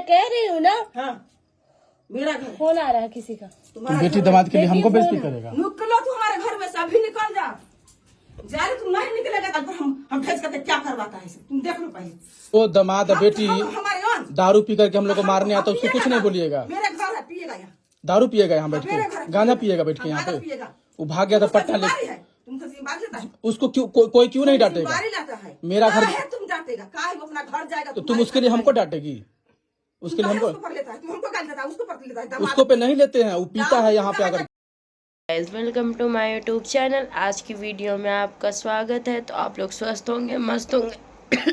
कह रही हूँ ना। हाँ, मेरा घर फोन आ रहा है किसी का। तुम्हारा बेटी घर दामाद के लिए हमको बेटी बेइज्जती कौन है? करेगा। निकलो तुम्हारे घर में से, अभी निकल जा। जारे तुम नहीं निकलेगा तब हम भेज करते क्या करवाता है इसे, तुम देख लो पहले। वो दामाद बेटी हमारे यहाँ दारू पी करके हम लोग को मारने आता है, उसको कुछ नहीं बोलिएगा। मेरे घर है, पिएगा यहाँ। दारू पिएगा यहाँ बैठ मेरे घर के, गांजा पिएगा बैठ के यहाँ गांजा पे। पिएगा। वो भाग गया था पट्टा ले, तुमसे जिम्मेदारी लेता है। उसको क्यों कोई क्यों नहीं डांटेगा? जिम्मेदारी लेता है। मेरा घर काहे तुम डांटेगा, काहे वो अपना घर जाएगा। तो तुम उसके लिए हमको डांटेगी? उसके लिए हमको, उसको पर लेता है, तुम हमको गाली देता है, उसको पर लेता है। दामाद उसको पे नहीं लेते हैं, वो पीता है यहाँ पे आकर। Welcome to my YouTube channel. आज की वीडियो में आपका स्वागत है। तो आप लोग स्वस्थ होंगे, मस्त होंगे।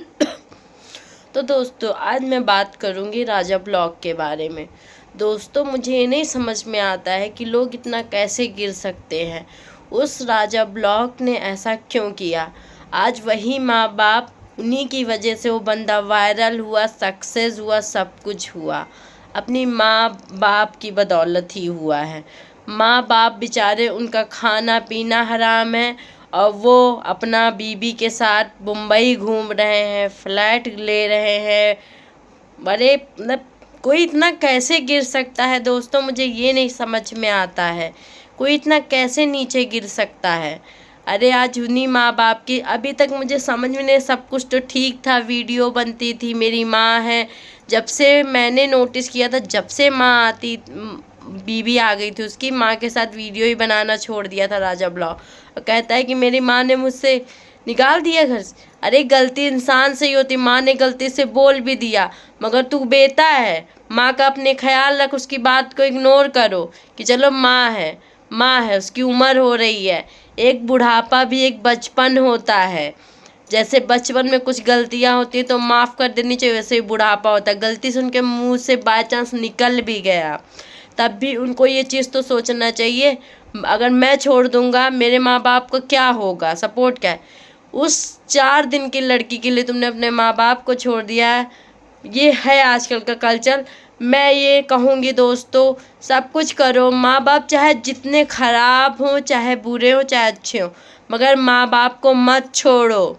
तो दोस्तों आज मैं बात करूंगी राजा ब्लॉग के बारे में। दोस्तों मुझे ये नहीं समझ में आता है कि लोग इतना कैसे गिर सकते हैं। उस राजा ब्लॉग ने ऐसा क्यों किया? आज वही माँ बाप, उन्हीं की वजह से वो बंदा वायरल हुआ, सक्सेस हुआ, सब कुछ हुआ। अपनी माँ बाप की बदौलत ही हुआ है। माँ बाप बेचारे, उनका खाना पीना हराम है और वो अपना बीबी के साथ मुंबई घूम रहे हैं, फ्लैट ले रहे हैं। बड़े मतलब कोई इतना कैसे गिर सकता है दोस्तों, मुझे ये नहीं समझ में आता है। कोई इतना कैसे नीचे गिर सकता है? अरे आज उन्हीं माँ बाप की, अभी तक मुझे समझ में नहीं, सब कुछ तो ठीक था, वीडियो बनती थी, मेरी माँ है। जब से मैंने नोटिस किया था, जब से माँ आती, बीबी आ गई थी उसकी, माँ के साथ वीडियो ही बनाना छोड़ दिया था राजा ब्लॉग। और कहता है कि मेरी माँ ने मुझसे निकाल दिया घर से। अरे गलती इंसान से ही होती, माँ ने गलती से बोल भी दिया, मगर तू बेटा है, माँ का अपने ख्याल रख, उसकी बात को इग्नोर करो कि चलो माँ है, माँ है, उसकी उम्र हो रही है। एक बुढ़ापा भी एक बचपन होता है। जैसे बचपन में कुछ गलतियाँ होती है तो माफ़ कर देनी चाहिए, वैसे ही बुढ़ापा होता है। गलती से उनके मुंह से बाय चांस निकल भी गया, तब भी उनको ये चीज़ तो सोचना चाहिए, अगर मैं छोड़ दूंगा मेरे माँ बाप को क्या होगा, सपोर्ट क्या है। उस 4 दिन की लड़की के लिए तुमने अपने माँ बाप को छोड़ दिया है। ये है आजकल का कल्चर। मैं ये कहूँगी दोस्तों, सब कुछ करो, माँ बाप चाहे जितने ख़राब हों, चाहे बुरे हों, चाहे अच्छे हों, मगर माँ बाप को मत छोड़ो।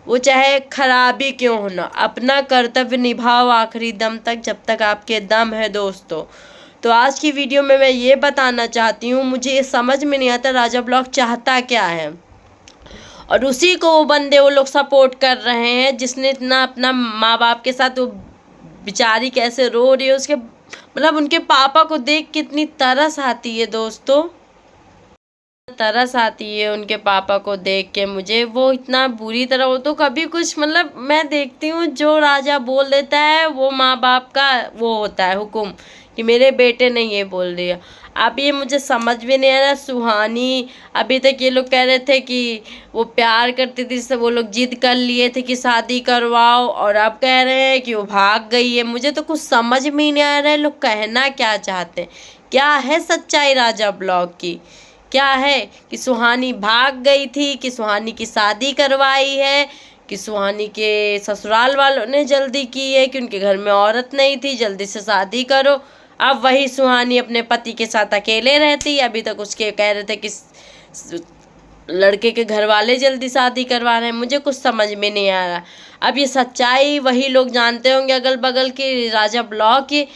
वो चाहे खराबी क्यों हो ना, अपना कर्तव्य निभाओ आखिरी दम तक, जब तक आपके दम है दोस्तों। तो आज की वीडियो में मैं ये बताना चाहती हूँ, मुझे ये समझ में नहीं आता राजा ब्लॉग चाहता क्या है। और उसी को वो बंदे, वो लोग सपोर्ट कर रहे हैं जिसने इतना अपना माँ बाप के साथ, वो बेचारी कैसे रो रही है, उसके मतलब उनके पापा को देख के इतनी तरस आती है दोस्तों, तरस आती है उनके पापा को देख के। मुझे वो इतना बुरी तरह, वो तो कभी कुछ, मतलब मैं देखती हूँ जो राजा बोल देता है वो माँ बाप का वो होता है हुक्म कि मेरे बेटे ने ये बोल दिया। अब ये मुझे समझ में नहीं आ रहा। सुहानी, अभी तक ये लोग कह रहे थे कि वो प्यार करती थी, सब वो लोग जिद कर लिए थे कि शादी करवाओ, और अब कह रहे हैं कि वो भाग गई है। मुझे तो कुछ समझ में ही नहीं आ रहा है लोग कहना क्या चाहते हैं। क्या है सच्चाई राजा ब्लॉग की? क्या है कि सुहानी भाग गई थी, कि सुहानी की शादी करवाई है, कि सुहानी के ससुराल वालों ने जल्दी की है, कि उनके घर में औरत नहीं थी, जल्दी से शादी करो। अब वही सुहानी अपने पति के साथ अकेले रहती है। अभी तक उसके कह रहे थे कि लड़के के घर वाले जल्दी शादी करवा रहे हैं। मुझे कुछ समझ में नहीं आ रहा। अब ये सच्चाई वही लोग जानते होंगे अगल बगल के राजा ब्लॉग की।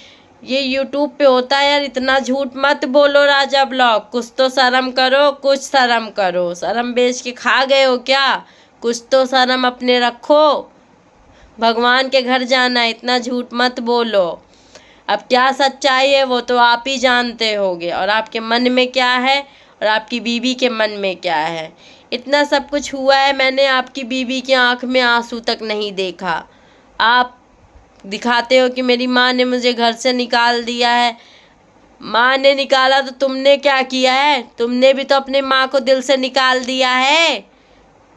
ये यूट्यूब पे होता है यार, इतना झूठ मत बोलो राजा ब्लॉग, कुछ तो शर्म करो, कुछ शर्म करो। शर्म बेच के खा गए हो क्या? कुछ तो शर्म अपने रखो। भगवान के घर जाना है, इतना झूठ मत बोलो। अब क्या सच्चाई है वो तो आप ही जानते होगे, और आपके मन में क्या है और आपकी बीवी के मन में क्या है। इतना सब कुछ हुआ है, मैंने आपकी बीवी की आंख में आंसू तक नहीं देखा। आप दिखाते हो कि मेरी माँ ने मुझे घर से निकाल दिया है। माँ ने निकाला तो तुमने क्या किया है? तुमने भी तो अपने माँ को दिल से निकाल दिया है।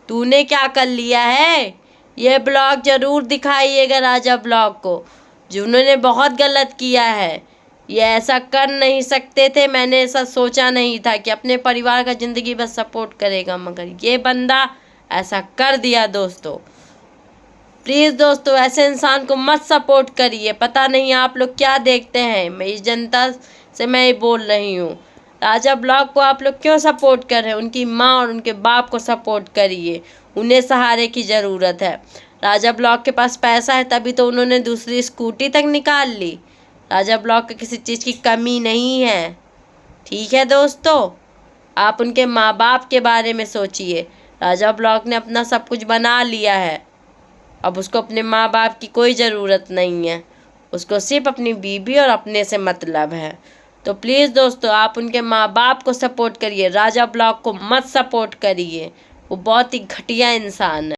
तूने क्या कर लिया है? ये ब्लॉग ज़रूर दिखाइएगा राजा ब्लॉग को, जिन्होंने बहुत गलत किया है। ये ऐसा कर नहीं सकते थे, मैंने ऐसा सोचा नहीं था कि अपने परिवार का ज़िंदगी बस सपोर्ट करेगा, मगर ये बंदा ऐसा कर दिया दोस्तों। प्लीज़ दोस्तों ऐसे इंसान को मत सपोर्ट करिए। पता नहीं आप लोग क्या देखते हैं, मैं इस जनता से मैं ये बोल रही हूँ। राजा ब्लॉग को आप लोग क्यों सपोर्ट कर रहे हैं? उनकी माँ और उनके बाप को सपोर्ट करिए, उन्हें सहारे की ज़रूरत है। राजा ब्लॉक के पास पैसा है तभी तो उन्होंने दूसरी स्कूटी तक निकाल ली। राजा ब्लॉक को किसी चीज़ की कमी नहीं है। ठीक है दोस्तों, आप उनके माँ बाप के बारे में सोचिए। राजा ब्लॉक ने अपना सब कुछ बना लिया है, अब उसको अपने माँ बाप की कोई ज़रूरत नहीं है। उसको सिर्फ अपनी बीबी और अपने से मतलब है। तो प्लीज़ दोस्तों, आप उनके माँ बाप को सपोर्ट करिए, राजा ब्लॉक को मत सपोर्ट करिए। वो बहुत ही घटिया इंसान है।